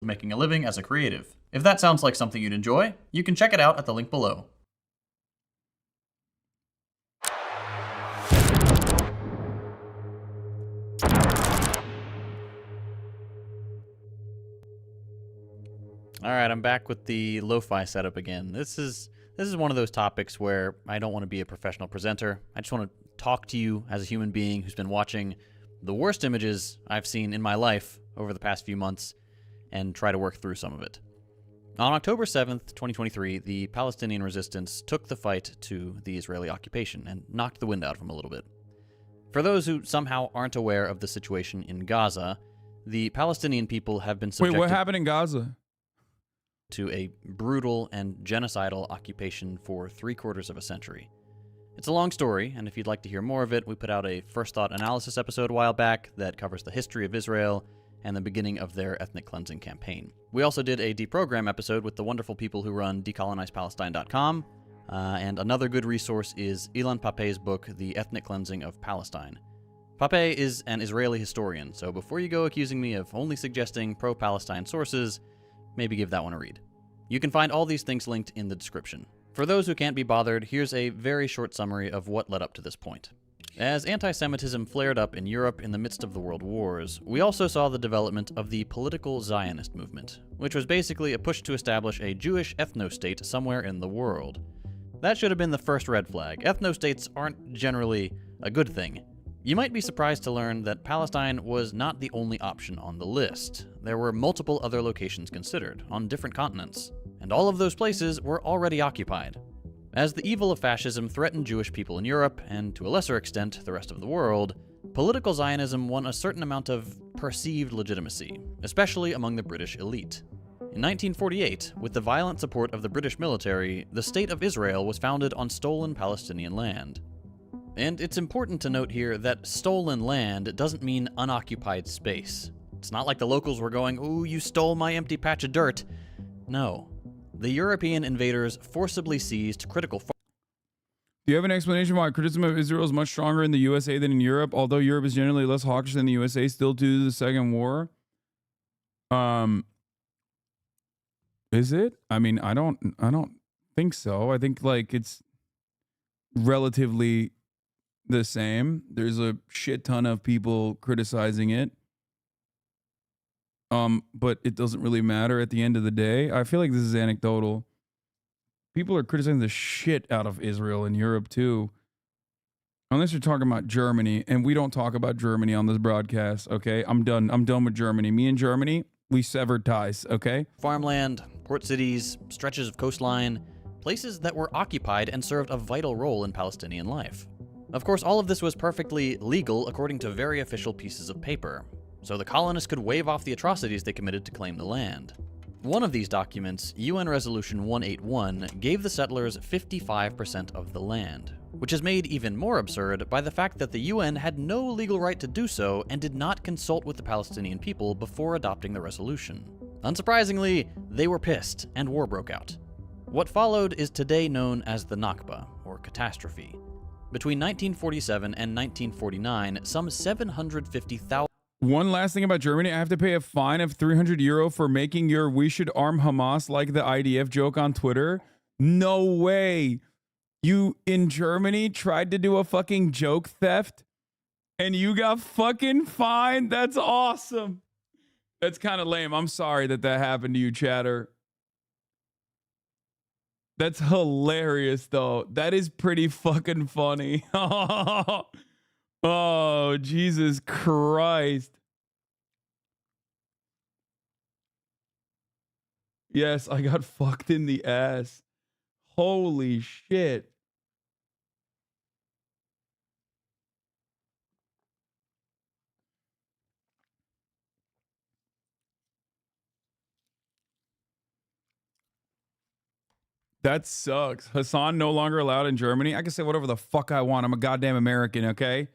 making a living as a creative. If that sounds like something you'd enjoy, you can check it out at the link below. All right, I'm back with the lo-fi setup again. This is one of those topics where I don't want to be a professional presenter. I just want to talk to you as a human being who's been watching the worst images I've seen in my life over the past few months and try to work through some of it. On October 7th, 2023, the Palestinian resistance took the fight to the Israeli occupation and knocked the wind out of them a little bit. For those who somehow aren't aware of the situation in Gaza, the Palestinian people have been subjected... Wait, what happened in Gaza? ...to a brutal and genocidal occupation for 3/4 of a century. It's a long story, and if you'd like to hear more of it, we put out a First Thought analysis episode a while back that covers the history of Israel and the beginning of their ethnic cleansing campaign. We also did a deprogram episode with the wonderful people who run decolonizepalestine.com, and another good resource is Ilan Pape's book, The Ethnic Cleansing of Palestine. Pape is an Israeli historian, so before you go accusing me of only suggesting pro-Palestine sources, maybe give that one a read. You can find all these things linked in the description. For those who can't be bothered, here's a very short summary of what led up to this point. As anti-Semitism flared up in Europe in the midst of the World Wars, we also saw the development of the political Zionist movement, which was basically a push to establish a Jewish ethno-state somewhere in the world. That should have been the first red flag. Ethno-states aren't generally a good thing. You might be surprised to learn that Palestine was not the only option on the list. There were multiple other locations considered, on different continents, and all of those places were already occupied. As the evil of fascism threatened Jewish people in Europe, and to a lesser extent, the rest of the world, political Zionism won a certain amount of perceived legitimacy, especially among the British elite. In 1948, with the violent support of the British military, the State of Israel was founded on stolen Palestinian land. And it's important to note here that stolen land doesn't mean unoccupied space. It's not like the locals were going, "Ooh, you stole my empty patch of dirt." No. The European invaders forcibly seized critical... Do you have an explanation why criticism of Israel is much stronger in the USA than in Europe? Although Europe is generally less hawkish than the USA, still due to the Second War. Is it? I mean, I don't think so. I think like it's relatively the same. There's a shit ton of people criticizing it. But it doesn't really matter at the end of the day. I feel like this is anecdotal. People are criticizing the shit out of Israel in Europe too. Unless you're talking about Germany, and we don't talk about Germany on this broadcast, okay? I'm done with Germany. Me and Germany, we severed ties, okay? Farmland, port cities, stretches of coastline, places that were occupied and served a vital role in Palestinian life. Of course, all of this was perfectly legal according to very official pieces of paper, so the colonists could wave off the atrocities they committed to claim the land. One of these documents, UN Resolution 181, gave the settlers 55% of the land, which is made even more absurd by the fact that the UN had no legal right to do so and did not consult with the Palestinian people before adopting the resolution. Unsurprisingly, they were pissed, and war broke out. What followed is today known as the Nakba, or catastrophe. Between 1947 and 1949, some 750,000... One last thing about Germany, I have to pay a fine of €300 for making your "we should arm Hamas like the IDF" joke on Twitter. No way. You in Germany tried to do a fucking joke theft and you got fucking fined? That's awesome. That's kind of lame. I'm sorry that happened to you, chatter. That's hilarious, though. That is pretty fucking funny. Oh, Jesus Christ. Yes, I got fucked in the ass. Holy shit. That sucks. Hasan no longer allowed in Germany. I can say whatever the fuck I want. I'm a goddamn American, okay?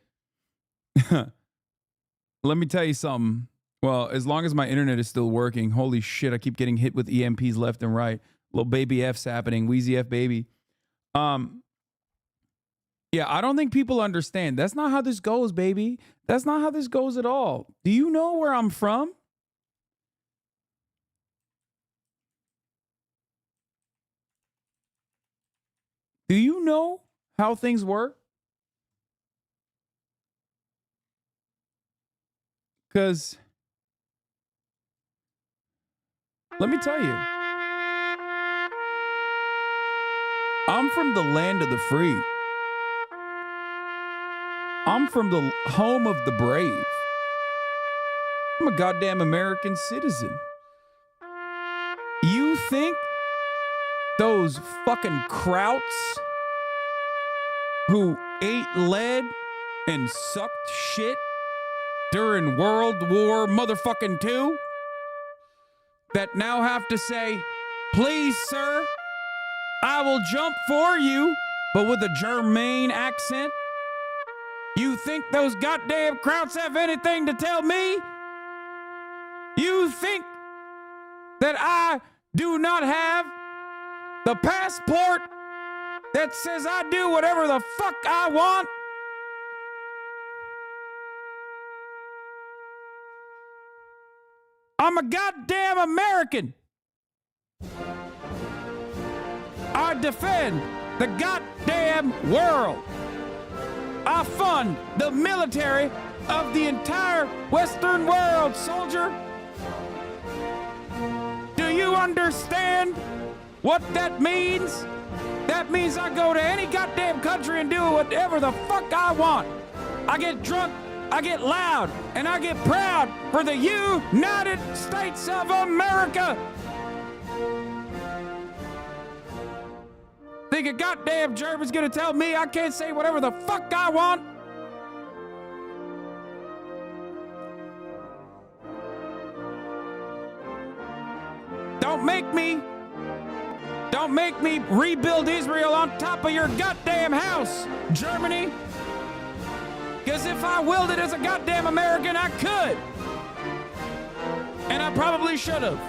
Let me tell you something. Well, as long as my internet is still working, holy shit, I keep getting hit with EMPs left and right. Little baby F's happening. Wheezy F baby. Yeah, I don't think people understand. That's not how this goes, baby. That's not how this goes at all. Do you know where I'm from? Do you know how things were? Because let me tell you, I'm from the land of the free. I'm from the home of the brave. I'm a goddamn American citizen. You think those fucking krauts who ate lead and sucked shit during World War motherfucking II that now have to say, please, sir, I will jump for you, but with a German accent? You think those goddamn krauts have anything to tell me? You think that I do not have the passport that says I do whatever the fuck I want? I'm a goddamn American. I defend the goddamn world. I fund the military of the entire Western world, soldier. Do you understand what that means? That means I go to any goddamn country and do whatever the fuck I want. I get drunk, I get loud, and I get proud for the United States of America. Think a goddamn German's gonna tell me I can't say whatever the fuck I want? Don't make me rebuild Israel on top of your goddamn house, Germany. Because if I willed it as a goddamn American, I could. And I probably should have.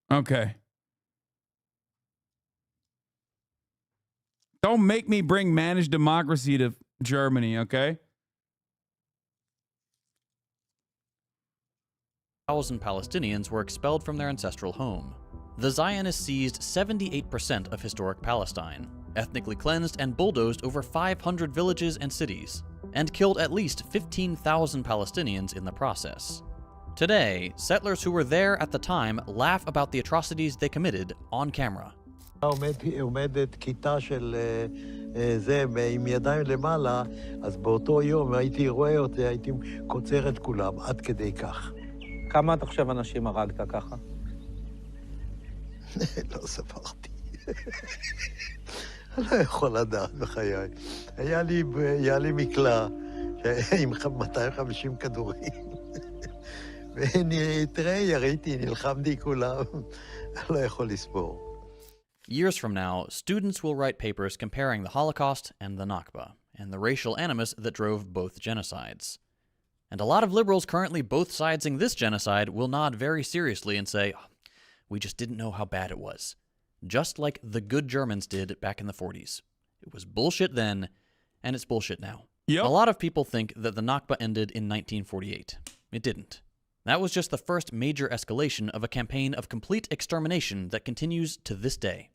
Okay. Don't make me bring managed democracy to Germany, okay? 1,000 Palestinians were expelled from their ancestral home. The Zionists seized 78% of historic Palestine, ethnically cleansed and bulldozed over 500 villages and cities, and killed at least 15,000 Palestinians in the process. Today, settlers who were there at the time laugh about the atrocities they committed on camera. עומדת כיתה של זה עם ידיים למעלה, אז באותו יום הייתי רואה אותה, הייתי קוצר את כולם, עד כדי כך. כמה אתה חושב אנשים הרגת ככה? לא ספרתי. אני לא יכול לדעת בחיי. היה לי מקלע עם 250 כדורים. ותראה, יריתי, נלחמתי כולם. אני לא יכול לספור. Years from now, students will write papers comparing the Holocaust and the Nakba, and the racial animus that drove both genocides. And a lot of liberals currently both sidesing this genocide will nod very seriously and say, we just didn't know how bad it was. Just like the good Germans did back in the 40s. It was bullshit then, and it's bullshit now. Yep. A lot of people think that the Nakba ended in 1948. It didn't. That was just the first major escalation of a campaign of complete extermination that continues to this day.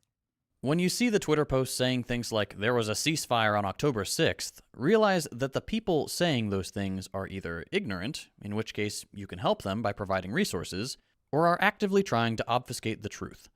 When you see the Twitter posts saying things like, there was a ceasefire on October 6th, realize that the people saying those things are either ignorant, in which case you can help them by providing resources, or are actively trying to obfuscate the truth.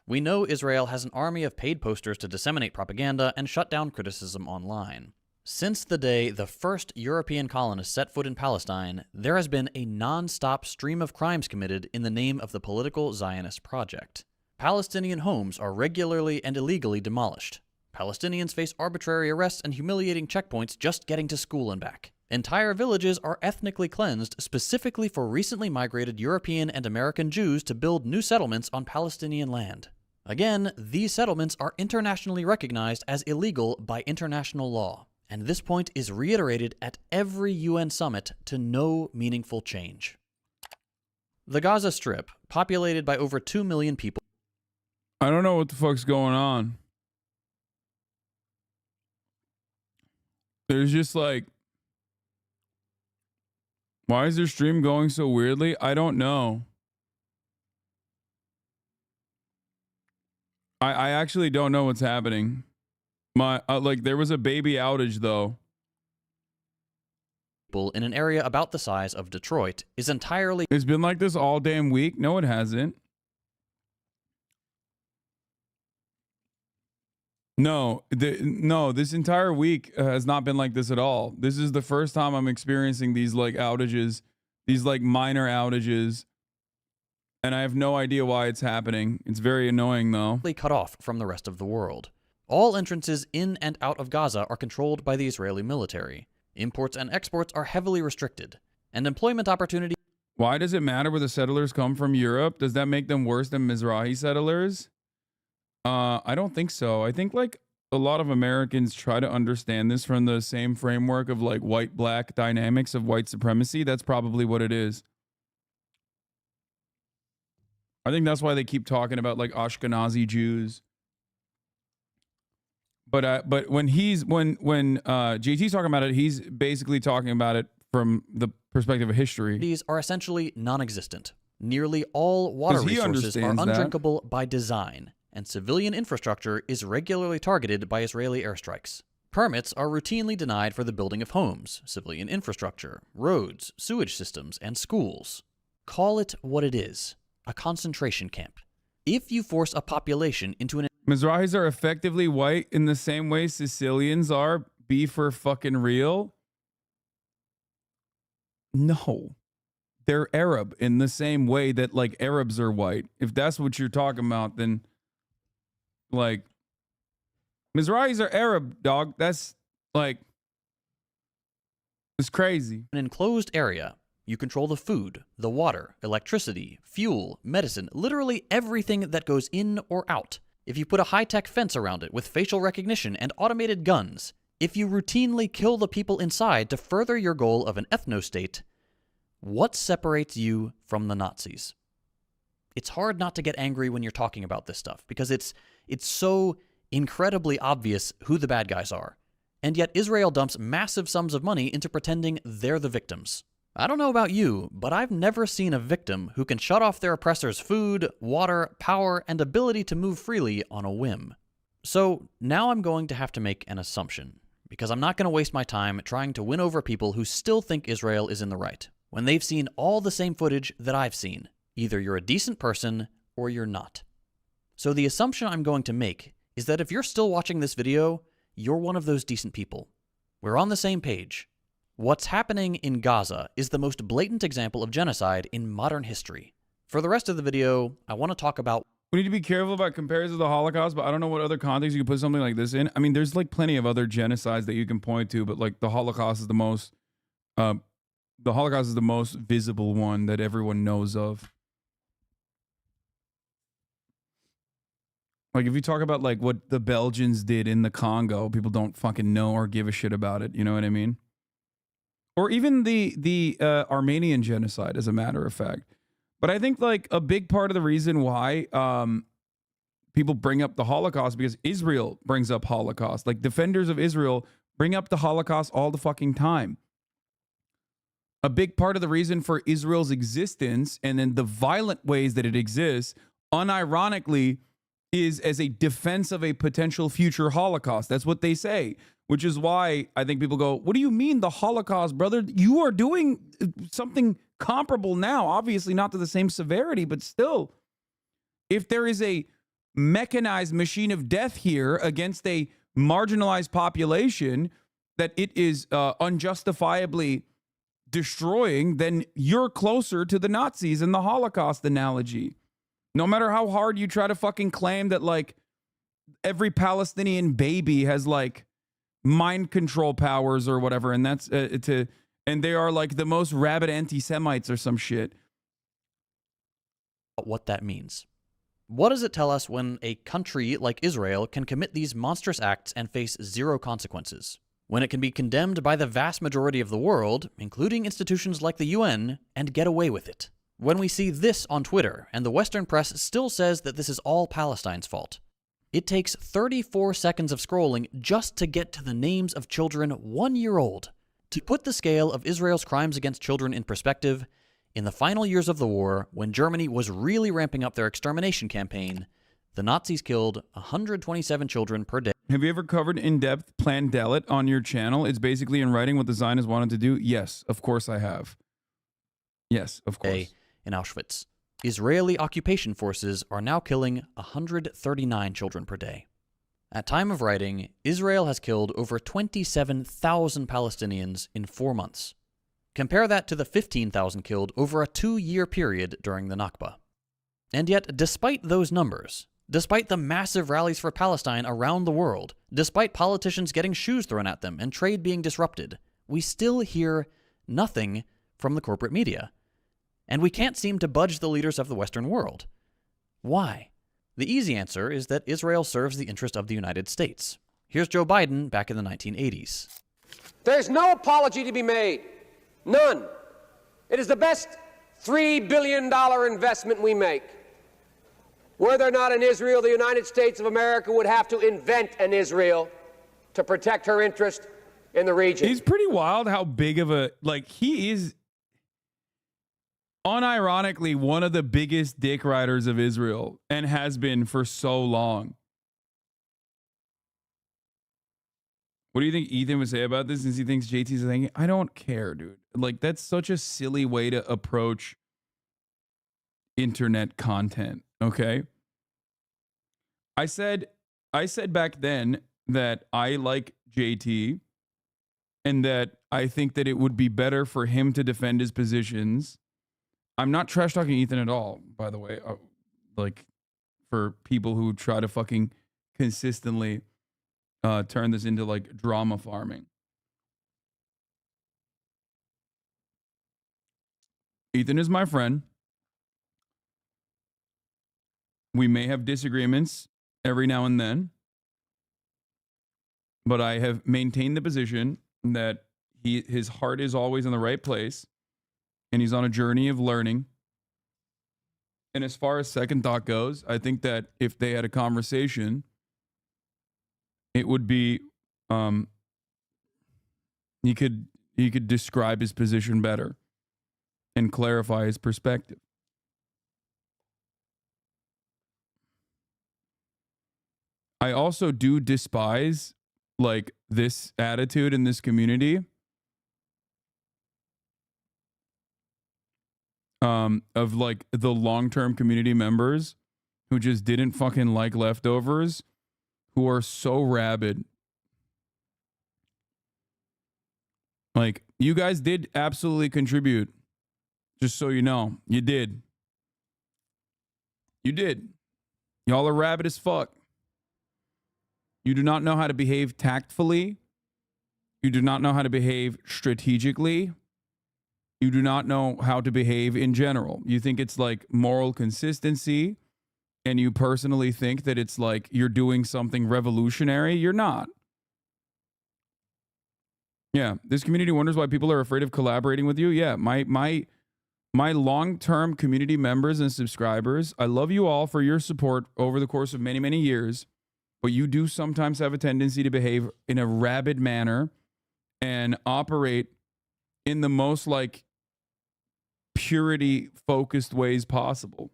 We know Israel has an army of paid posters to disseminate propaganda and shut down criticism online. Since the day the first European colonists set foot in Palestine, there has been a non-stop stream of crimes committed in the name of the political Zionist project. Palestinian homes are regularly and illegally demolished. Palestinians face arbitrary arrests and humiliating checkpoints just getting to school and back. Entire villages are ethnically cleansed specifically for recently migrated European and American Jews to build new settlements on Palestinian land. Again, these settlements are internationally recognized as illegal by international law, and this point is reiterated at every UN summit to no meaningful change. The Gaza Strip, populated by over 2 million people, I don't know what the fuck's going on. There's just like, why is their stream going so weirdly? I don't know. I actually don't know what's happening. My like there was a baby outage though. In an area about the size of Detroit is entirely It's been like this all damn week. No, it hasn't. No, this entire week has not been like this at all. This is the first time I'm experiencing these like outages, these like minor outages, and I have no idea why it's happening. It's very annoying though. cut off from the rest of the world. All entrances in and out of Gaza are controlled by the Israeli military. Imports and exports are heavily restricted, and employment opportunities. Why does it matter where the settlers come from Europe? Does that make them worse than Mizrahi settlers? I don't think so. I think like a lot of Americans try to understand this from the same framework of like white-black dynamics of white supremacy. That's probably what it is. I think that's why they keep talking about like Ashkenazi Jews. But when JT's talking about it, he's basically talking about it from the perspective of history. These are essentially non-existent. Nearly all water resources are undrinkable by design, and civilian infrastructure is regularly targeted by Israeli airstrikes. Permits are routinely denied for the building of homes, civilian infrastructure, roads, sewage systems, and schools. Call it what it is, a concentration camp. If you force a population into an Mizrahis are effectively white in the same way Sicilians are. Be for fucking real? No. They're Arab in the same way that like Arabs are white. If that's what you're talking about, then like Mizrahis are Arab, dog. That's like, it's crazy. An enclosed area. You control the food, the water, electricity, fuel, medicine, literally everything that goes in or out. If you put a high-tech fence around it with facial recognition and automated guns, if you routinely kill the people inside to further your goal of an ethno-state, what separates you from the Nazis? It's hard not to get angry when you're talking about this stuff because it's so incredibly obvious who the bad guys are. And yet Israel dumps massive sums of money into pretending they're the victims. I don't know about you, but I've never seen a victim who can shut off their oppressor's food, water, power, and ability to move freely on a whim. So now I'm going to have to make an assumption, because I'm not going to waste my time trying to win over people who still think Israel is in the right, when they've seen all the same footage that I've seen. Either you're a decent person, or you're not. So the assumption I'm going to make is that if you're still watching this video, you're one of those decent people. We're on the same page. What's happening in Gaza is the most blatant example of genocide in modern history. For the rest of the video, I want to talk about... We need to be careful about comparisons to the Holocaust, but I don't know what other context you could put something like this in. I mean, there's like plenty of other genocides that you can point to, but like the Holocaust is the most visible one that everyone knows of. Like if you talk about like what the Belgians did in the Congo, people don't fucking know or give a shit about it. You know what I mean? Or even the Armenian genocide, as a matter of fact. But I think like a big part of the reason why people bring up the Holocaust because Israel brings up Holocaust. Like defenders of Israel bring up the Holocaust all the fucking time. A big part of the reason for Israel's existence and then the violent ways that it exists, unironically, is as a defense of a potential future Holocaust. That's what they say. Which is why I think people go, what do you mean the Holocaust, brother? You are doing something comparable now. Obviously not to the same severity, but still. If there is a mechanized machine of death here against a marginalized population that it is unjustifiably destroying, then you're closer to the Nazis in the Holocaust analogy. No matter how hard you try to fucking claim that like every Palestinian baby has like mind control powers or whatever, and that's and they are like the most rabid anti-Semites or some shit. What that means. What does it tell us when a country like Israel can commit these monstrous acts and face zero consequences? When it can be condemned by the vast majority of the world, including institutions like the UN, and get away with it? When we see this on Twitter, and the Western press still says that this is all Palestine's fault? It takes 34 seconds of scrolling just to get to the names of children 1 year old. To put the scale of Israel's crimes against children in perspective, in the final years of the war, when Germany was really ramping up their extermination campaign, the Nazis killed 127 children per day. Have you ever covered in-depth Plandalet on your channel? It's basically in writing what the Zionists wanted to do. Yes, of course I have. Yes, of course. In Auschwitz. Israeli occupation forces are now killing 139 children per day. At time of writing, Israel has killed over 27,000 Palestinians in 4 months. Compare that to the 15,000 killed over a 2-year period during the Nakba. And yet, despite those numbers, despite the massive rallies for Palestine around the world, despite politicians getting shoes thrown at them and trade being disrupted, we still hear nothing from the corporate media. And we can't seem to budge the leaders of the Western world. Why? The easy answer is that Israel serves the interest of the United States. Here's Joe Biden back in the 1980s. There's no apology to be made. None. It is the best $3 billion investment we make. Were there not an Israel, the United States of America would have to invent an Israel to protect her interest in the region. He's pretty wild how big of a, he is unironically one of the biggest dick riders of Israel and has been for so long. What do you think Ethan would say about this since he thinks JT's a thing? I don't care, dude. That's such a silly way to approach internet content, okay? I said back then that I like JT and that I think that it would be better for him to defend his positions. I'm not trash talking Ethan at all, by the way. For people who try to fucking consistently turn this into drama farming. Ethan is my friend. We may have disagreements every now and then, but I have maintained the position that his heart is always in the right place and he's on a journey of learning. And as far as second thought goes, I think that if they had a conversation, it would be he could describe his position better and clarify his perspective. I also do despise this attitude in this community of the long-term community members who just didn't fucking like leftovers, who are so rabid. You guys did absolutely contribute. Just so you know, you did. You did. Y'all are rabid as fuck. You do not know how to behave tactfully. You do not know how to behave strategically. You do not know how to behave in general. You think it's moral consistency, and you personally think that it's you're doing something revolutionary. You're not. Yeah, this community wonders why people are afraid of collaborating with you. Yeah, my long-term community members and subscribers, I love you all for your support over the course of many, many years. But you do sometimes have a tendency to behave in a rabid manner and operate in the most purity-focused ways possible.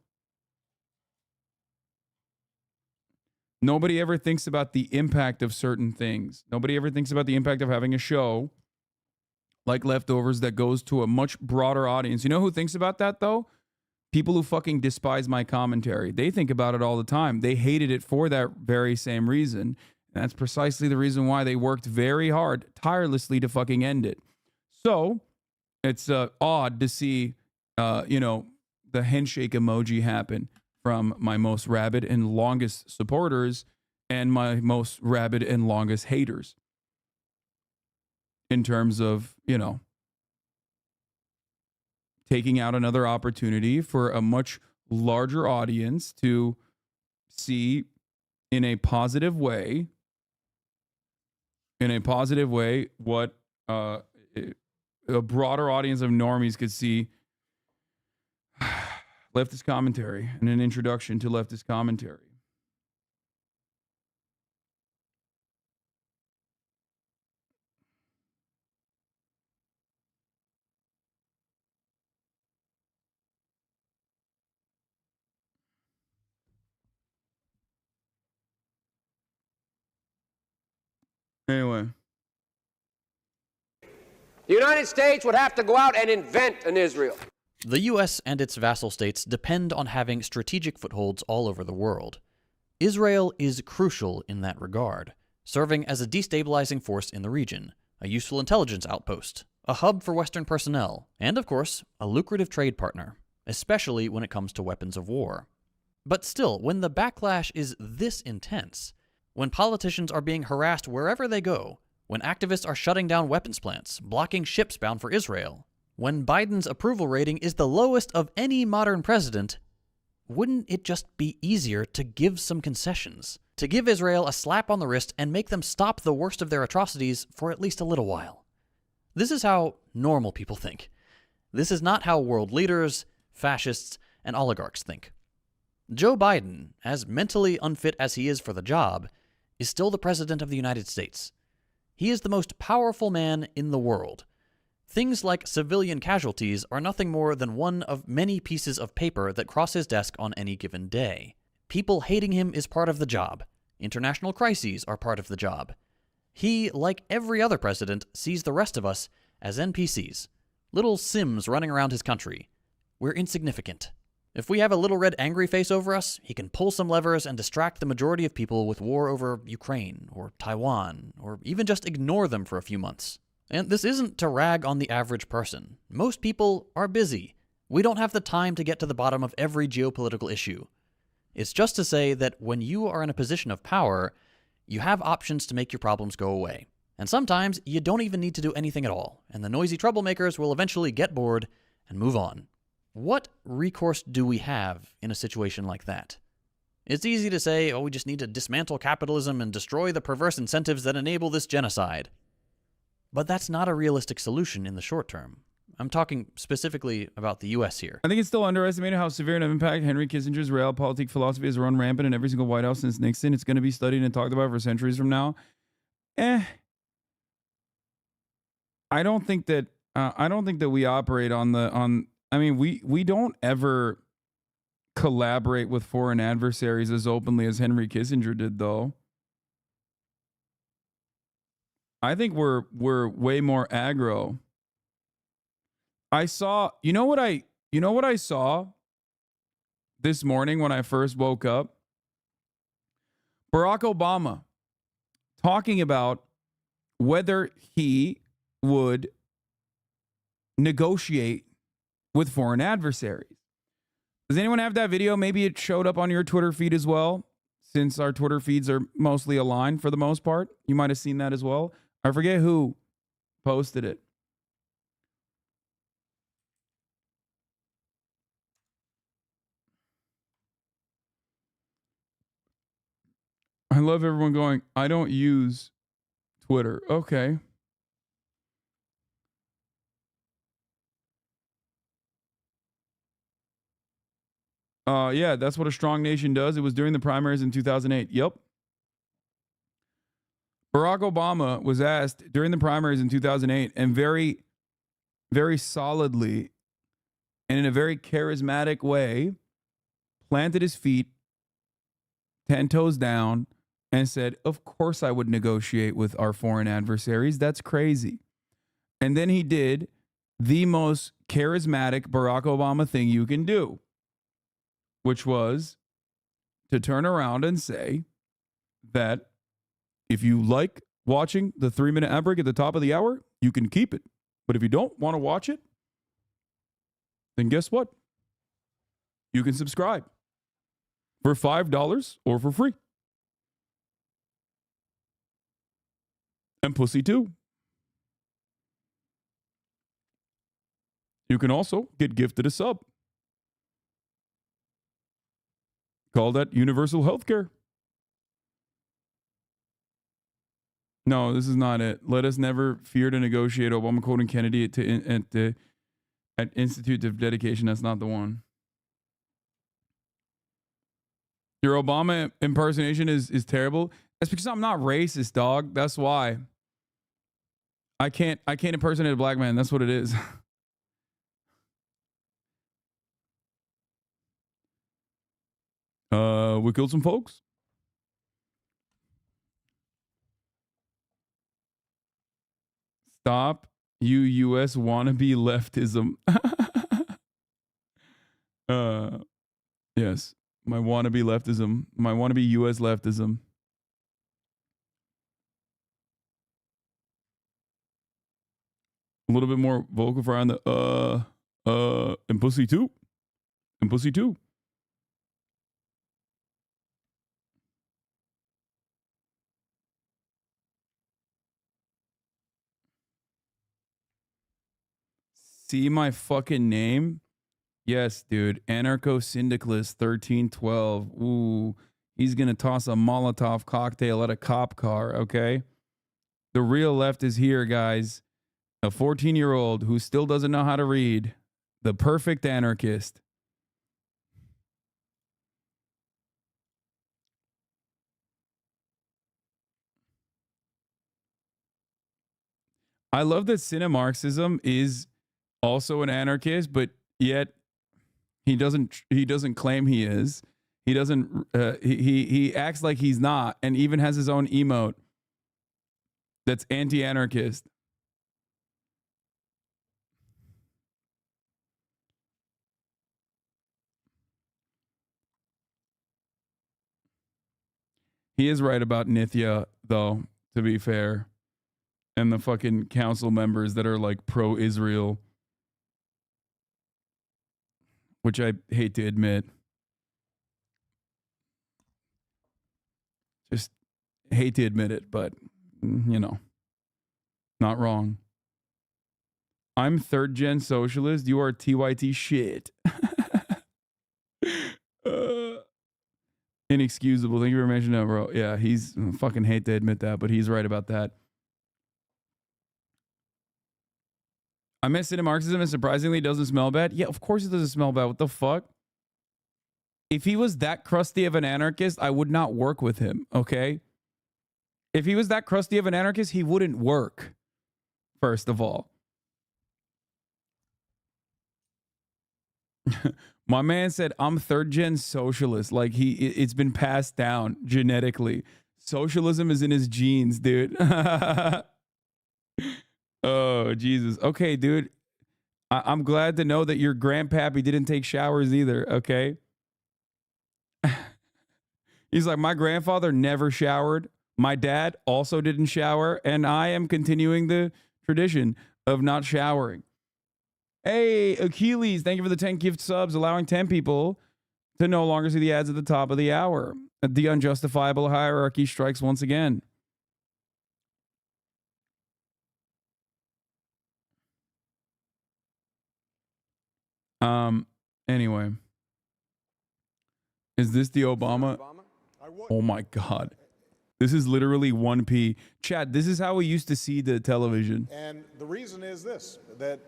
Nobody ever thinks about the impact of certain things. Nobody ever thinks about the impact of having a show like Leftovers that goes to a much broader audience. You know who thinks about that, though? People who fucking despise my commentary. They think about it all the time. They hated it for that very same reason. And that's precisely the reason why they worked very hard, tirelessly to fucking end it. So it's odd to see, the handshake emoji happen from my most rabid and longest supporters and my most rabid and longest haters. In terms of, taking out another opportunity for a much larger audience to see in a positive way what a broader audience of normies could see leftist commentary and an introduction to leftist commentary. Anyway. The United States would have to go out and invent an Israel. The U.S. and its vassal states depend on having strategic footholds all over the world. Israel is crucial in that regard, serving as a destabilizing force in the region, a useful intelligence outpost, a hub for Western personnel, and of course, a lucrative trade partner, especially when it comes to weapons of war. But still, when the backlash is this intense, when politicians are being harassed wherever they go, when activists are shutting down weapons plants, blocking ships bound for Israel, when Biden's approval rating is the lowest of any modern president, wouldn't it just be easier to give some concessions? To give Israel a slap on the wrist and make them stop the worst of their atrocities for at least a little while? This is how normal people think. This is not how world leaders, fascists, and oligarchs think. Joe Biden, as mentally unfit as he is for the job, is still the President of the United States. He is the most powerful man in the world. Things like civilian casualties are nothing more than one of many pieces of paper that cross his desk on any given day. People hating him is part of the job. International crises are part of the job. He, like every other president, sees the rest of us as NPCs, little Sims running around his country. We're insignificant. If we have a little red angry face over us, he can pull some levers and distract the majority of people with war over Ukraine or Taiwan, or even just ignore them for a few months. And this isn't to rag on the average person. Most people are busy. We don't have the time to get to the bottom of every geopolitical issue. It's just to say that when you are in a position of power, you have options to make your problems go away. And sometimes you don't even need to do anything at all, and the noisy troublemakers will eventually get bored and move on. What recourse do we have in a situation like that? It's easy to say, oh, we just need to dismantle capitalism and destroy the perverse incentives that enable this genocide. But that's not a realistic solution in the short term. I'm talking specifically about the U.S. here. I think it's still underestimated how severe an impact Henry Kissinger's realpolitik philosophy has run rampant in every single White House since Nixon. It's going to be studied and talked about for centuries from now. I don't think that we operate we don't ever collaborate with foreign adversaries as openly as Henry Kissinger did, though. I think we're way more aggro. You know what I saw this morning when I first woke up? Barack Obama talking about whether he would negotiate with foreign adversaries. Does anyone have that video? Maybe it showed up on your Twitter feed as well, since our Twitter feeds are mostly aligned for the most part. You might have seen that as well. I forget who posted it. I love everyone going, I don't use Twitter. Okay. Yeah, that's what a strong nation does. It was during the primaries in 2008. Yep. Barack Obama was asked during the primaries in 2008 and very, very solidly and in a very charismatic way planted his feet 10 toes down and said, of course I would negotiate with our foreign adversaries. That's crazy. And then he did the most charismatic Barack Obama thing you can do, which was to turn around and say that if you like watching the 3-minute ad break at the top of the hour, you can keep it. But if you don't want to watch it, then guess what? You can subscribe for $5 or for free. And pussy too. You can also get gifted a sub. Call that universal healthcare. No, this is not it. Let us never fear to negotiate. Obama quoting Kennedy at Institute of Dedication. That's not the one. Your Obama impersonation is terrible. That's because I'm not racist, dog. That's why. I can't impersonate a black man. That's what it is. We killed some folks. Stop you US wannabe leftism. Yes. My wannabe leftism. My wannabe US leftism. A little bit more vocal fry on the and pussy too. And pussy too. See my fucking name? Yes, dude. Anarcho Syndicalist 1312. Ooh, he's gonna toss a Molotov cocktail at a cop car, okay? The real left is here, guys. A 14-year-old who still doesn't know how to read. The perfect anarchist. I love that Cinemarxism is also an anarchist, but yet he doesn't claim he is. He doesn't he acts like he's not, and even has his own emote that's anti-anarchist. He is right about Nithya, though, to be fair. And the fucking council members that are like pro-Israel, which I hate to admit. Just hate to admit it, but, you know, not wrong. I'm third-gen socialist. You are TYT shit. Inexcusable. Thank you for mentioning that, bro. Yeah, he's fucking hate to admit that, but he's right about that. I miss Marxism and surprisingly it doesn't smell bad. Yeah, of course it doesn't smell bad. What the fuck? If he was that crusty of an anarchist, I would not work with him, okay? If he was that crusty of an anarchist, he wouldn't work, first of all. My man said, I'm third-gen socialist. Like, it's been passed down genetically. Socialism is in his genes, dude. Oh, Jesus. Okay, dude. I'm glad to know that your grandpappy didn't take showers either, okay? He's like, my grandfather never showered. My dad also didn't shower, and I am continuing the tradition of not showering. Hey, Achilles, thank you for the 10 gift subs, allowing 10 people to no longer see the ads at the top of the hour. The unjustifiable hierarchy strikes once again. Anyway. Is this the Obama? Oh my God. This is literally 1p. Chad, this is how we used to see the television. And the reason is this, that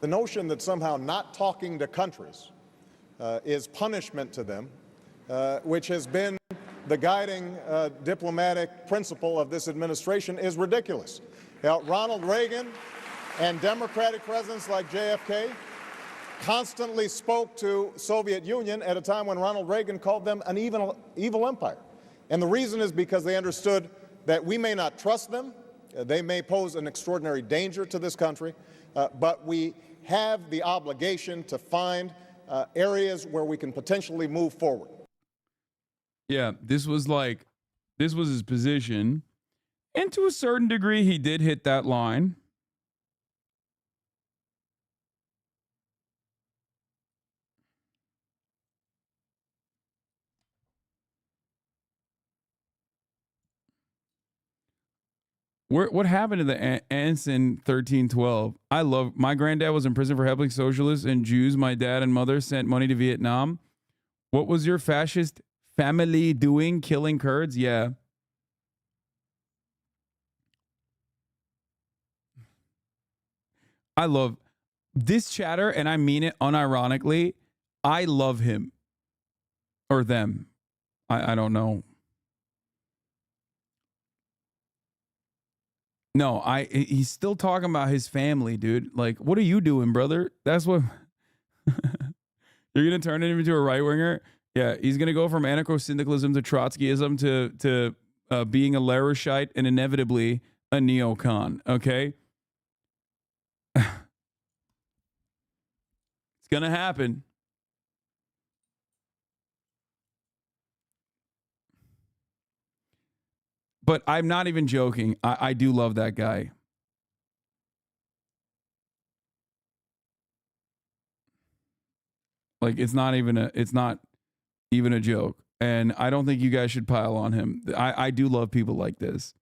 the notion that somehow not talking to countries is punishment to them, which has been the guiding diplomatic principle of this administration, is ridiculous. Now, Ronald Reagan and Democratic presidents like JFK constantly spoke to Soviet Union at a time when Ronald Reagan called them an evil empire. And the reason is because they understood that we may not trust them, they may pose an extraordinary danger to this country, but we have the obligation to find areas where we can potentially move forward. Yeah, this was his position. And to a certain degree, he did hit that line. What happened to the Anson 1312? I love, my granddad was in prison for helping socialists and Jews. My dad and mother sent money to Vietnam. What was your fascist family doing? Killing Kurds? Yeah. I love this chatter, and I mean it unironically. I love him. Or them. I don't know. No, he's still talking about his family, dude. Like, what are you doing, brother? That's what you're gonna turn him into a right winger. Yeah, he's gonna go from anarcho-syndicalism to Trotskyism to being a Larouchite and inevitably a neocon. Okay, gonna happen. But I'm not even joking. I do love that guy. Like it's not even a joke. And I don't think you guys should pile on him. I do love people like this.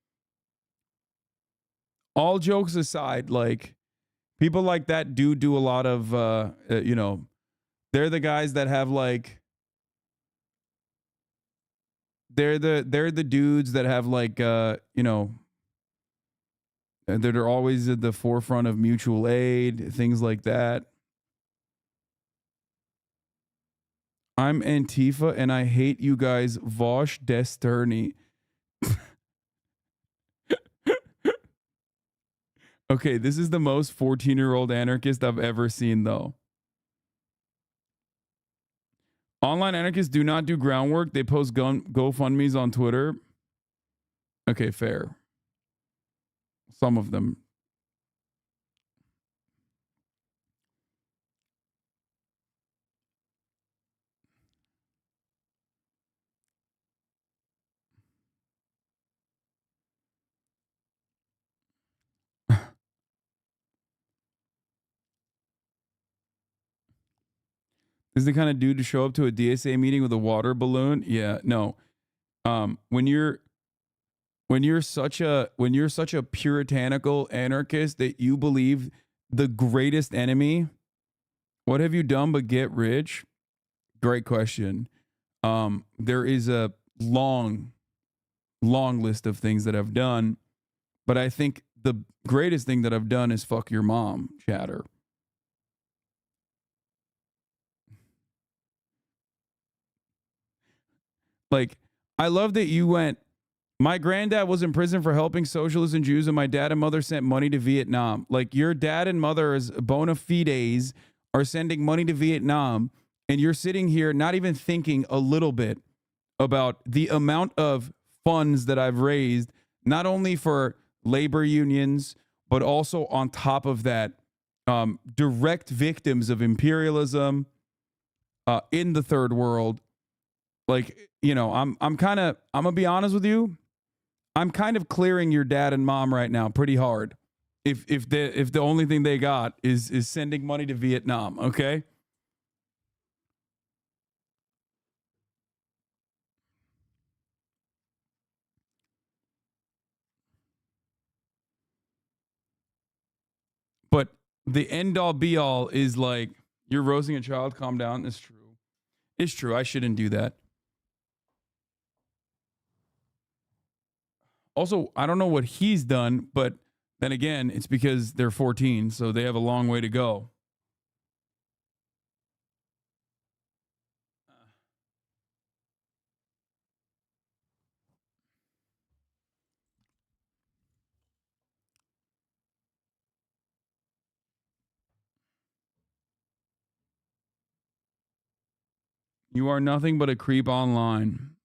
All jokes aside, like people like that do a lot of you know, they're the guys that have like they're the dudes that have like you know, that are always at the forefront of mutual aid, things like that. I'm Antifa and I hate you guys. Vosh Desterny. Okay, this is the most 14-year-old anarchist I've ever seen, though. Online anarchists do not do groundwork. They post GoFundMes on Twitter. Okay, fair. Some of them. Is the kind of dude to show up to a DSA meeting with a water balloon? Yeah, no. When you're such a puritanical anarchist that you believe the greatest enemy, what have you done but get rich? Great question. There is a long list of things that I've done, but I think the greatest thing that I've done is fuck your mom, chatter. Like, I love that you went, my granddad was in prison for helping socialists and Jews, and my dad and mother sent money to Vietnam. Like, your dad and mother as bona fides are sending money to Vietnam, and you're sitting here not even thinking a little bit about the amount of funds that I've raised, not only for labor unions, but also on top of that, direct victims of imperialism in the third world. Like, you know, I'm gonna be honest with you. I'm kind of clearing your dad and mom right now pretty hard. If the only thing they got is sending money to Vietnam, okay? But the end all be all is like, you're roasting a child, calm down. It's true. It's true. I shouldn't do that. Also, I don't know what he's done, but then again, it's because they're 14, so they have a long way to go. You are nothing but a creep online.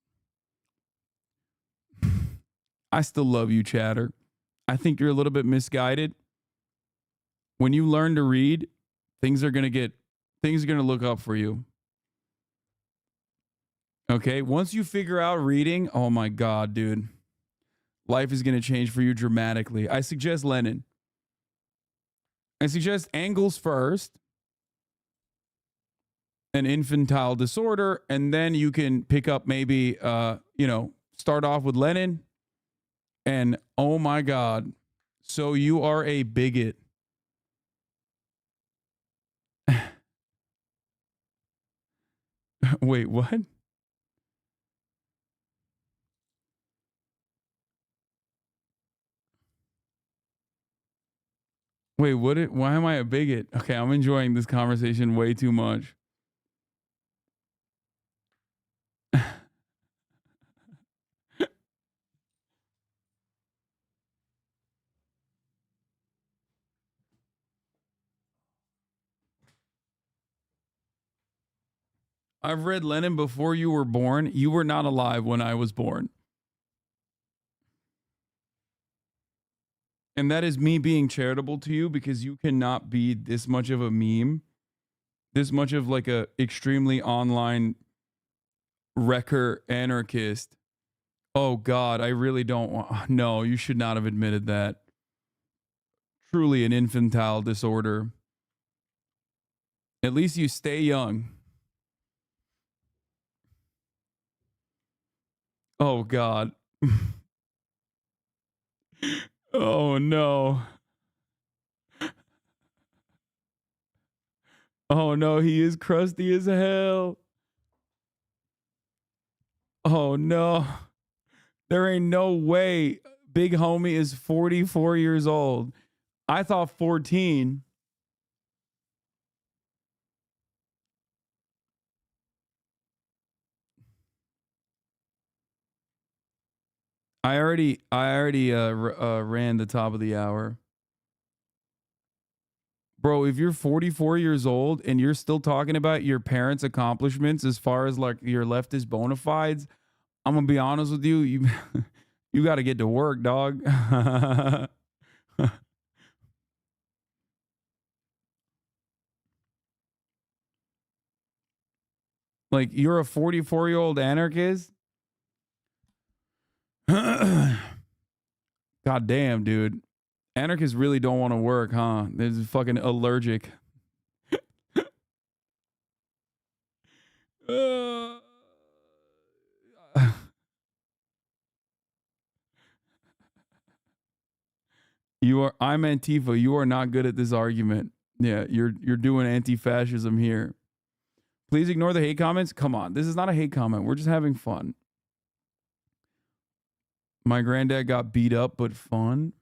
I still love you, chatter. I think you're a little bit misguided. When you learn to read, things are going to look up for you. Okay? Once you figure out reading, oh my God, dude. Life is going to change for you dramatically. I suggest Lenin. I suggest Engels first, an infantile disorder, and then you can pick up maybe, start off with Lenin. And oh my God, so you are a bigot. Wait, what? Wait, why am I a bigot? Okay, I'm enjoying this conversation way too much. I've read Lenin before you were born. You were not alive when I was born. And that is me being charitable to you because you cannot be this much of a meme this much of like a extremely online wrecker anarchist. Oh God, I really don't want. No, you should not have admitted that. Truly an infantile disorder. At least you stay young. Oh God. Oh no. Oh no, he is crusty as hell. Oh no. There ain't no way big homie is 44 years old. I thought 14. I already ran the top of the hour. Bro, if you're 44 years old and you're still talking about your parents' accomplishments as far as like your leftist bona fides, I'm gonna be honest with you, you got to get to work, dog. Like you're a 44-year-old anarchist? God damn, dude. Anarchists really don't want to work, huh? They're just fucking allergic. I'm Antifa. You are not good at this argument. Yeah, you're doing anti-fascism here. Please ignore the hate comments. Come on, this is not a hate comment. We're just having fun. My granddad got beat up, but fun.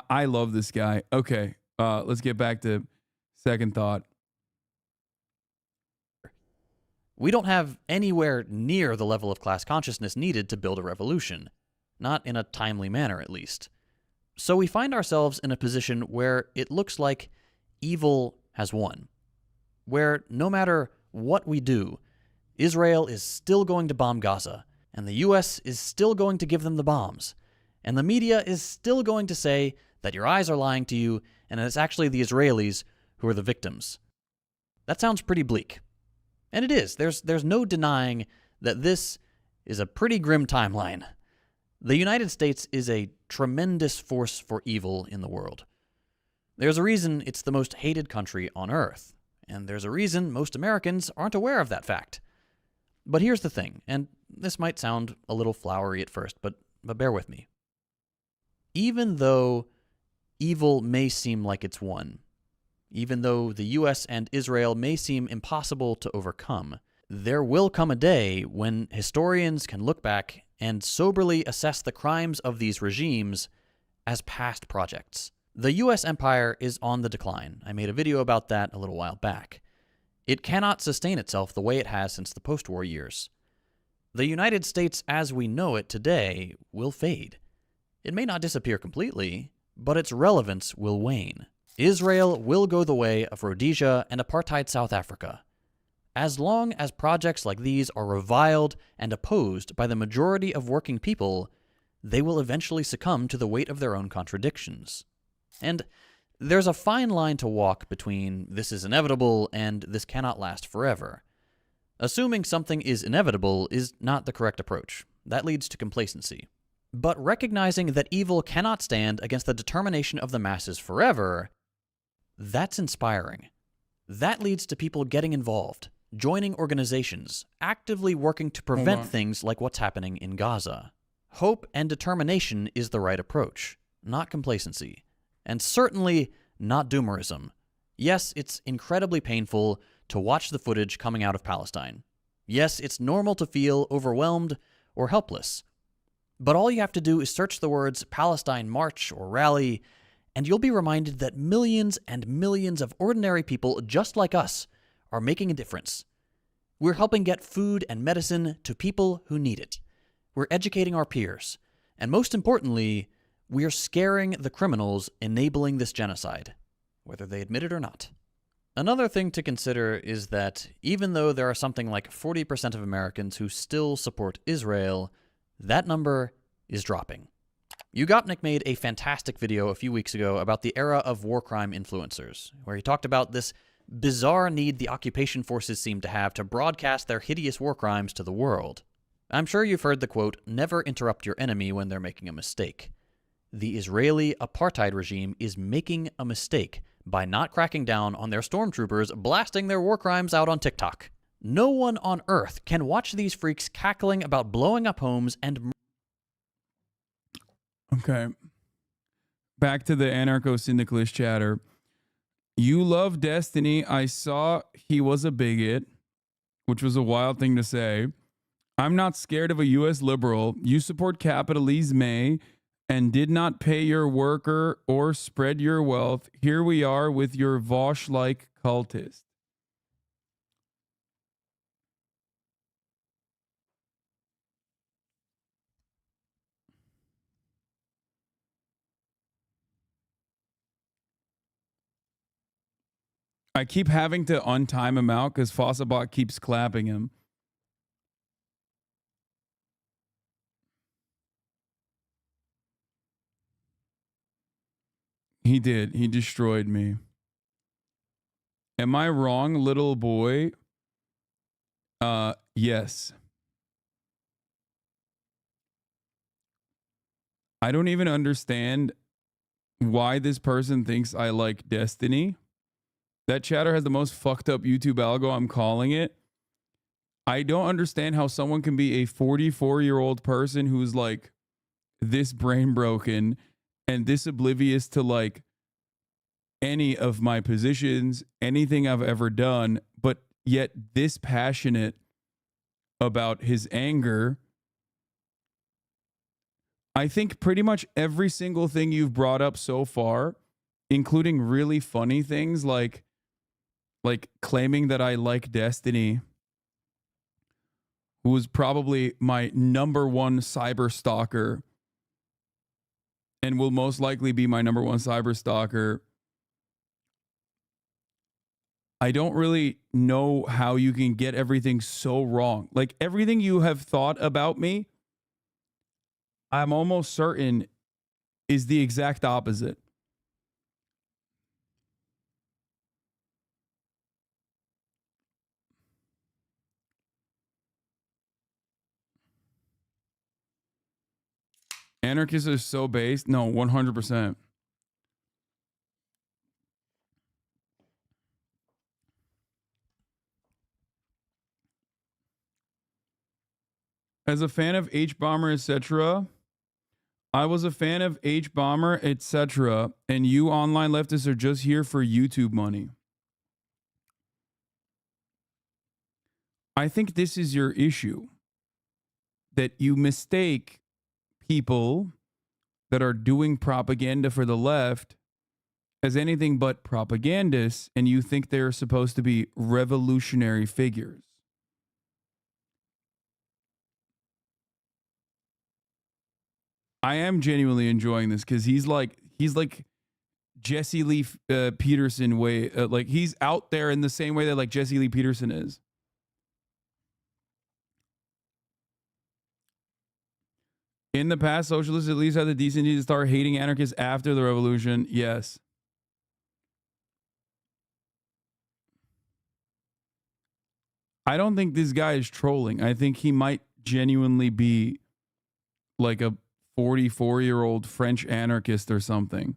I love this guy. Okay, let's get back to second thought. We don't have anywhere near the level of class consciousness needed to build a revolution. Not in a timely manner, at least. So we find ourselves in a position where it looks like evil has won. Where no matter what we do, Israel is still going to bomb Gaza, and the US is still going to give them the bombs, and the media is still going to say that your eyes are lying to you, and it's actually the Israelis who are the victims. That sounds pretty bleak. And it is. There's no denying that this is a pretty grim timeline. The United States is a tremendous force for evil in the world. There's a reason it's the most hated country on Earth, and there's a reason most Americans aren't aware of that fact. But here's the thing, and this might sound a little flowery at first, but bear with me. Even though evil may seem like it's won, even though the US and Israel may seem impossible to overcome, there will come a day when historians can look back and soberly assess the crimes of these regimes as past projects. The US empire is on the decline. I made a video about that a little while back. It cannot sustain itself the way it has since the post-war years. The United States as we know it today will fade. It may not disappear completely, but its relevance will wane. Israel will go the way of Rhodesia and apartheid South Africa. As long as projects like these are reviled and opposed by the majority of working people, they will eventually succumb to the weight of their own contradictions. And there's a fine line to walk between this is inevitable and this cannot last forever. Assuming something is inevitable is not the correct approach. That leads to complacency. But recognizing that evil cannot stand against the determination of the masses forever, that's inspiring. That leads to people getting involved, joining organizations, actively working to prevent things like what's happening in Gaza. Hope and determination is the right approach, not complacency. And certainly not doomerism. Yes, it's incredibly painful to watch the footage coming out of Palestine. Yes, it's normal to feel overwhelmed or helpless. But all you have to do is search the words Palestine March or Rally, and you'll be reminded that millions and millions of ordinary people just like us are making a difference. We're helping get food and medicine to people who need it. We're educating our peers. And most importantly, we're scaring the criminals enabling this genocide, whether they admit it or not. Another thing to consider is that even though there are something like 40% of Americans who still support Israel, that number is dropping. YouGopnik made a fantastic video a few weeks ago about the era of war crime influencers, where he talked about this bizarre need the occupation forces seem to have to broadcast their hideous war crimes to the world. I'm sure you've heard the quote, "Never interrupt your enemy when they're making a mistake." The Israeli apartheid regime is making a mistake by not cracking down on their stormtroopers blasting their war crimes out on TikTok. No one on Earth can watch these freaks cackling about blowing up homes and... Okay. Back to the anarcho-syndicalist chatter. You love Destiny. I saw he was a bigot, which was a wild thing to say. I'm not scared of a U.S. liberal. You support capitalisme and did not pay your worker or spread your wealth. Here we are with your Vosh-like cultist. I keep having to untime him out because Fossabot keeps clapping him. He did. He destroyed me. Am I wrong, little boy? Yes. I don't even understand why this person thinks I like Destiny. That chatter has the most fucked up YouTube algo, I'm calling it. I don't understand how someone can be a 44-year-old person who's like this brain broken and this oblivious to like any of my positions, anything I've ever done, but yet this passionate about his anger. I think pretty much every single thing you've brought up so far, including really funny things like claiming that I like Destiny, who was probably my number one cyber stalker and will most likely be my number one cyber stalker. I don't really know how you can get everything so wrong. Like everything you have thought about me, I'm almost certain is the exact opposite. Anarchists are so based. No, 100%. As a fan of H-Bomber, etc., I was a fan of H-Bomber, etc., and you online leftists are just here for YouTube money. I think this is your issue, that you mistake people that are doing propaganda for the left as anything but propagandists, and you think they're supposed to be revolutionary figures. I am genuinely enjoying this because he's like Jesse Lee Peterson way, like he's out there in the same way that like Jesse Lee Peterson is. In the past, socialists at least had the decency to start hating anarchists after the revolution. Yes. I don't think this guy is trolling. I think he might genuinely be like a 44-year-old French anarchist or something.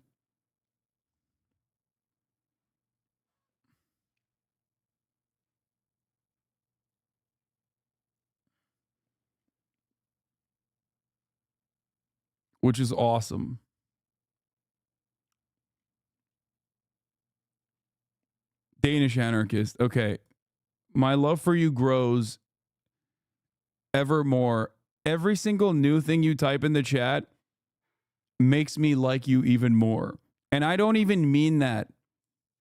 Which is awesome. Danish anarchist. Okay. My love for you grows ever more. Every single new thing you type in the chat makes me like you even more. And I don't even mean that.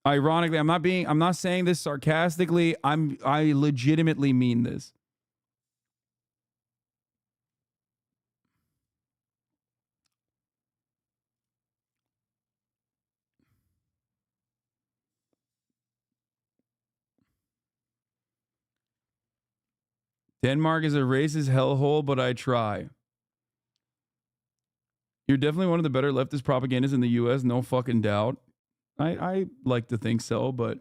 Ironically, I'm not saying this sarcastically. I legitimately mean this. Denmark is a racist hellhole, but I try. You're definitely one of the better leftist propagandists in the U.S., no fucking doubt. I like to think so, but...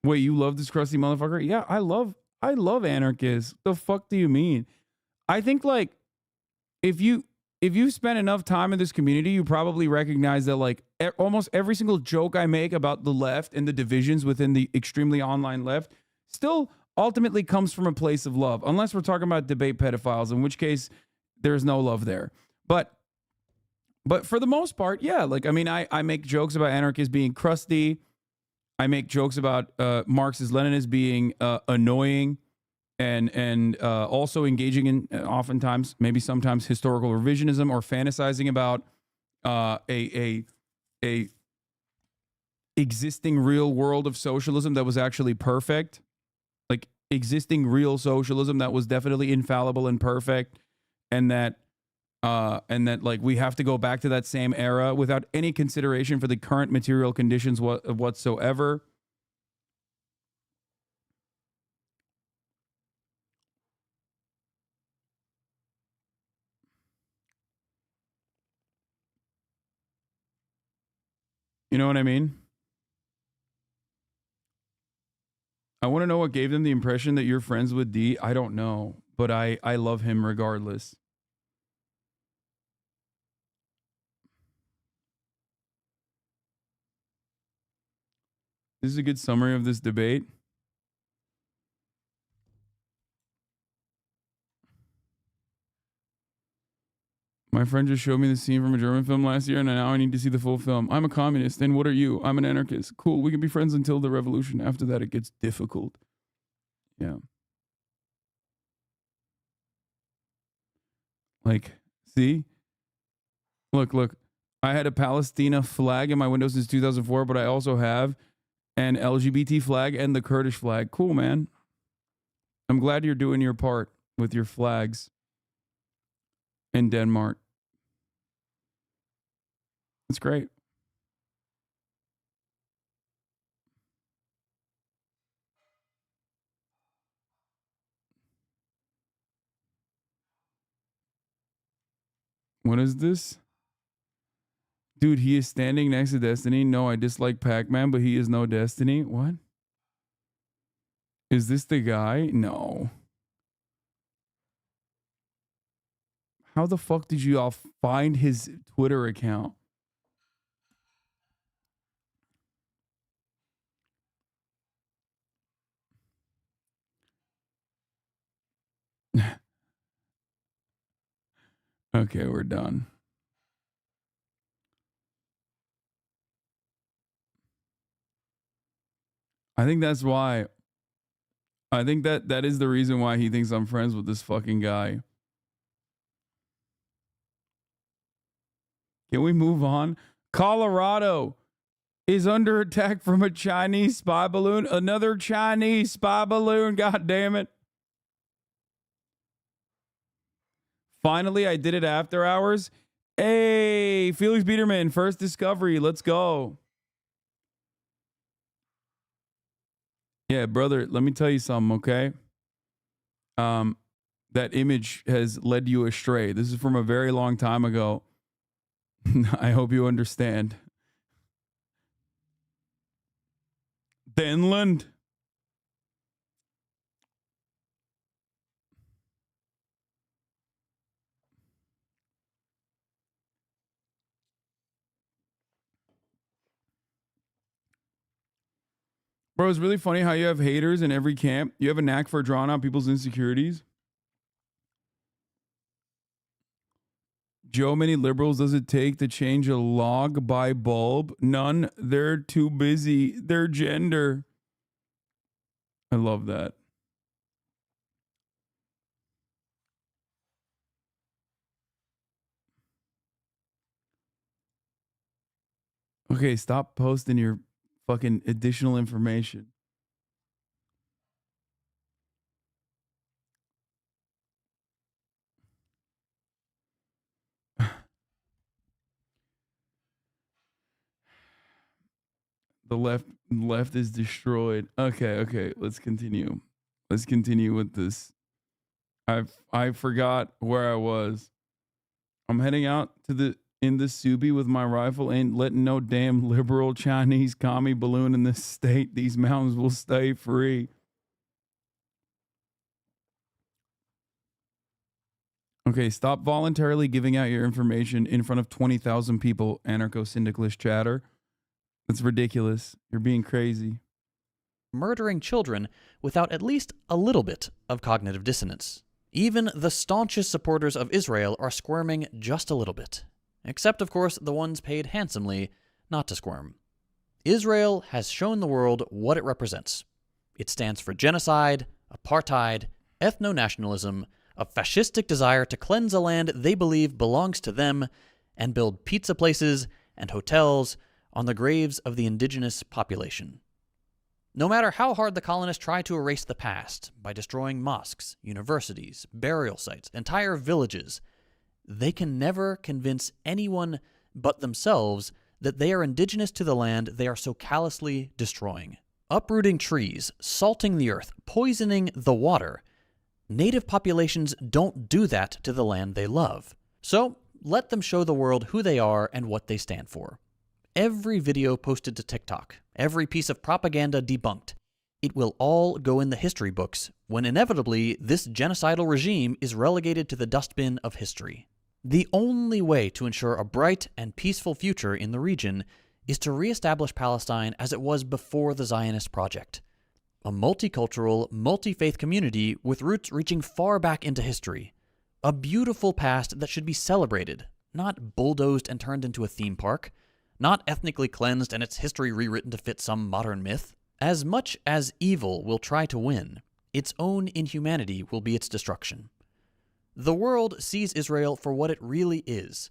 Wait, you love this crusty motherfucker? Yeah, I love anarchists. The fuck do you mean? I think, like, if you spend enough time in this community, you probably recognize that, like, almost every single joke I make about the left and the divisions within the extremely online left still ultimately comes from a place of love, unless we're talking about debate pedophiles, in which case there's no love there. But for the most part, yeah, like, I mean, I make jokes about anarchists being crusty. I make jokes about Marxist Leninists being annoying and also engaging in oftentimes, maybe sometimes, historical revisionism or fantasizing about a existing real world of socialism that was actually perfect, like existing real socialism that was definitely infallible and perfect, and that like we have to go back to that same era without any consideration for the current material conditions whatsoever. You know what I mean? I want to know what gave them the impression that you're friends with D. I don't know, but I love him regardless. This is a good summary of this debate. My friend just showed me the scene from a German film last year, and now I need to see the full film. I'm a communist, and what are you? I'm an anarchist. Cool, we can be friends until the revolution. After that, it gets difficult. Yeah. Like, see? Look. I had a Palestina flag in my window since 2004, but I also have an LGBT flag and the Kurdish flag. Cool, man. I'm glad you're doing your part with your flags in Denmark. It's great. What is this? Dude, he is standing next to Destiny. No, I dislike Pac-Man, but he is no Destiny. What? Is this the guy? No. How the fuck did you all find his Twitter account? Okay, we're done. I think that's why. I think that is the reason why he thinks I'm friends with this fucking guy. Can we move on? Colorado is under attack from a Chinese spy balloon. Another Chinese spy balloon. God damn it. Finally, I did it after hours. Hey, Felix Biederman, first discovery. Let's go. Yeah, brother, let me tell you something, okay? That image has led you astray. This is from a very long time ago. I hope you understand. Denland. Bro, it's really funny how you have haters in every camp. You have a knack for drawing out people's insecurities. Joe, many liberals does it take to change a log by bulb? None. They're too busy. Their gender. I love that. Okay, stop posting your fucking additional information. The left is destroyed. Okay. Let's continue. Let's continue with this. I forgot where I was. I'm heading out in the Subi with my rifle. Ain't letting no damn liberal Chinese commie balloon in this state. These mountains will stay free. Okay, stop voluntarily giving out your information in front of 20,000 people, anarcho-syndicalist chatter. That's ridiculous. You're being crazy. Murdering children without at least a little bit of cognitive dissonance. Even the staunchest supporters of Israel are squirming just a little bit. Except, of course, the ones paid handsomely not to squirm. Israel has shown the world what it represents. It stands for genocide, apartheid, ethno-nationalism, a fascistic desire to cleanse a land they believe belongs to them, and build pizza places and hotels on the graves of the indigenous population. No matter how hard the colonists try to erase the past by destroying mosques, universities, burial sites, entire villages, they can never convince anyone but themselves that they are indigenous to the land they are so callously destroying. Uprooting trees, salting the earth, poisoning the water. Native populations don't do that to the land they love. So let them show the world who they are and what they stand for. Every video posted to TikTok, every piece of propaganda debunked. It will all go in the history books when inevitably this genocidal regime is relegated to the dustbin of history. The only way to ensure a bright and peaceful future in the region is to reestablish Palestine as it was before the Zionist project. A multicultural, multi-faith community with roots reaching far back into history. A beautiful past that should be celebrated, not bulldozed and turned into a theme park. Not ethnically cleansed and its history rewritten to fit some modern myth. As much as evil will try to win, its own inhumanity will be its destruction. The world sees Israel for what it really is,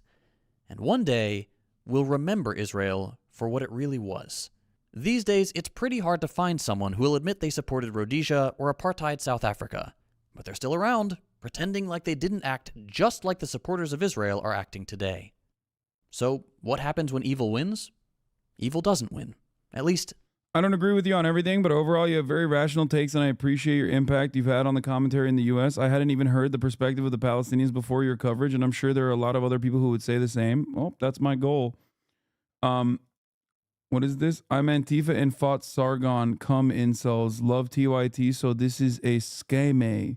and one day will remember Israel for what it really was. These days, it's pretty hard to find someone who will admit they supported Rhodesia or apartheid South Africa, but they're still around, pretending like they didn't act just like the supporters of Israel are acting today. So, what happens when evil wins? Evil doesn't win. At least, I don't agree with you on everything, but overall you have very rational takes, and I appreciate your impact you've had on the commentary in the U.S. I hadn't even heard the perspective of the Palestinians before your coverage, and I'm sure there are a lot of other people who would say the same. Well, that's my goal. What is this? I'm Antifa and fought Sargon. Come incels. Love TYT, so this is a scheme.